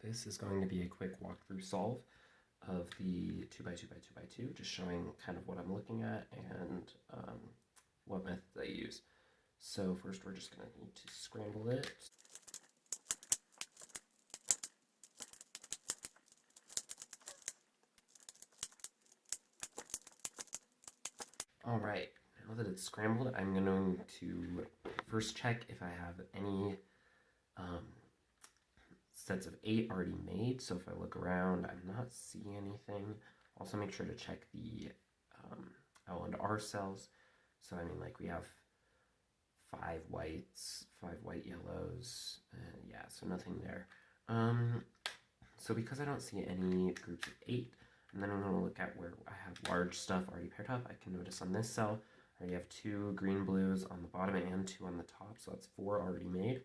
This is going to be a quick walkthrough solve of the 2x2x2x2, just showing kind of what I'm looking at and what methods I use. So first we're just going to need to scramble it. Alright, now that it's scrambled, I'm going to first check if I have any sets of 8 already made. So if I look around, I'm not seeing anything. Also make sure to check the L and R cells. So I mean, like, we have 5 whites, 5 white yellows, yeah, so nothing there. So because I don't see any groups of 8, and then I'm going to look at where I have large stuff already paired up. I can notice on this cell, I already have 2 green blues on the bottom and 2 on the top, so that's 4 already made.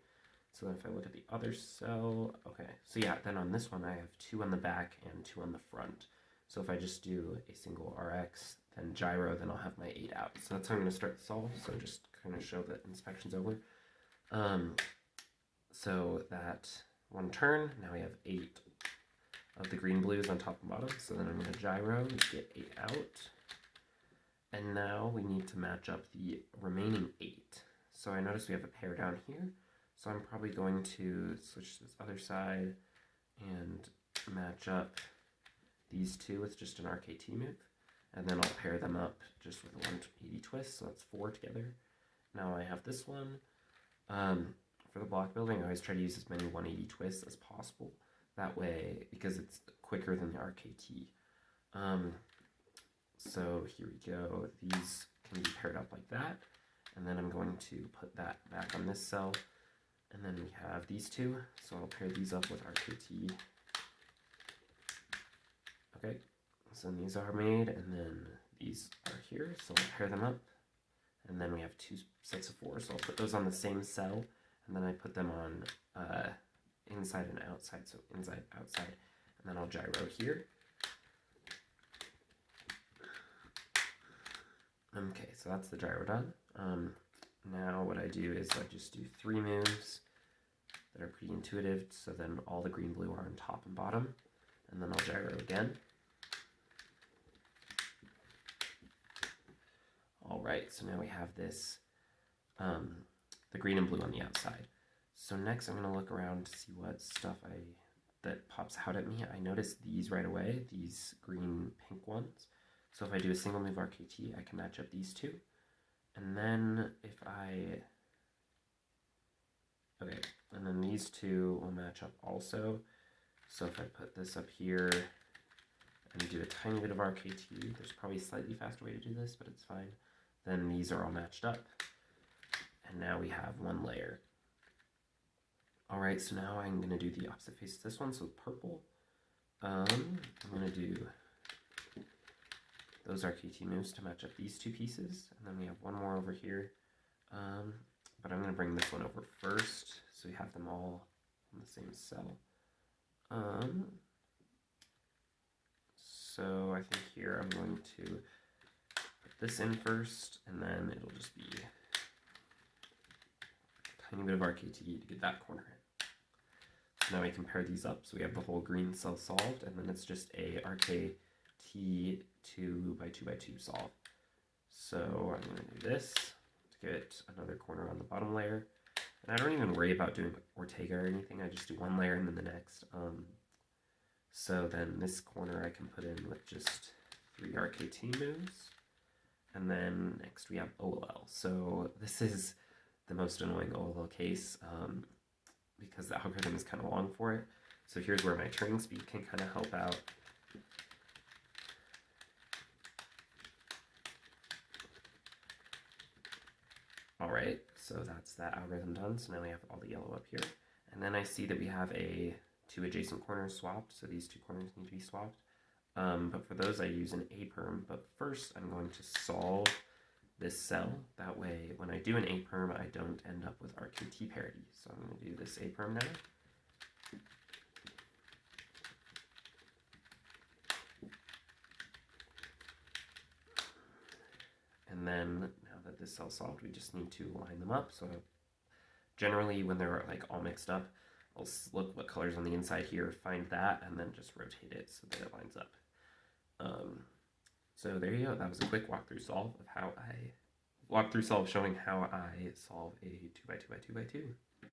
So then if I look at the other cell, okay, so yeah, then on this one I have 2 on the back and 2 on the front. So if I just do a single RX, then gyro, then I'll have my 8 out. So that's how I'm going to start the solve, so just kind of show that inspection's over. So that one turn, now we have 8 of the green blues on top and bottom. So then I'm going to gyro and get 8 out. And now we need to match up the remaining 8. So I notice we have a pair down here. So I'm probably going to switch to this other side and match up these 2 with just an RKT move. And then I'll pair them up just with a 180 twist, so that's 4 together. Now I have this one. For the block building, I always try to use as many 180 twists as possible. That way, because it's quicker than the RKT. So here we go. These can be paired up like that. And then I'm going to put that back on this cell. And then we have these 2. So I'll pair these up with RKT. Okay, so these are made, and then these are here. So I'll pair them up. And then we have 2 sets of 4. So I'll put those on the same cell. And then I put them on inside and outside, so inside, outside, and then I'll gyro here. Okay, so that's the gyro done. Now what I do is I just do 3 moves that are pretty intuitive, so then all the green blue are on top and bottom, and then I'll gyro again. Alright, so now we have this, the green and blue on the outside. So next I'm going to look around to see what stuff that pops out at me. I notice these right away, these green pink ones. So if I do a single move RKT, I can match up these 2. And then and then these 2 will match up also. So if I put this up here and do a tiny bit of RKT, there's probably a slightly faster way to do this, but it's fine. Then these are all matched up. And now we have 1 layer. Alright, so now I'm going to do the opposite face to this one, so purple. I'm going to do those RKT moves to match up these 2 pieces, and then we have 1 more over here. But I'm going to bring this one over first, so we have them all on the same cell. So I think here I'm going to put this in first, and then it'll just be a tiny bit of RKT to get that corner in. Now we can pair these up, so we have the whole green cell solved, and then it's just a RKT 2x2x2 solve. So I'm going to do this to get another corner on the bottom layer. And I don't even worry about doing Ortega or anything, I just do 1 layer and then the next. So then this corner I can put in with just 3 RKT moves. And then next we have OLL. So this is the most annoying OLL case, because the algorithm is kind of long for it. So here's where my turning speed can kind of help out. Alright, so that's that algorithm done. So now we have all the yellow up here. And then I see that we have 2 adjacent corners swapped, so these 2 corners need to be swapped. But for those I use an A-perm, but first I'm going to solve this cell. That way, when I do an A-perm, I don't end up with RKT parity. So I'm going to do this A-perm now. And then, now that this cell's solved, we just need to line them up. So generally, when they're like all mixed up, I'll look what color's on the inside here, find that, and then just rotate it so that it lines up. So there you go. That was a quick walkthrough solve of how I showing how I solve a 2x2x2x2.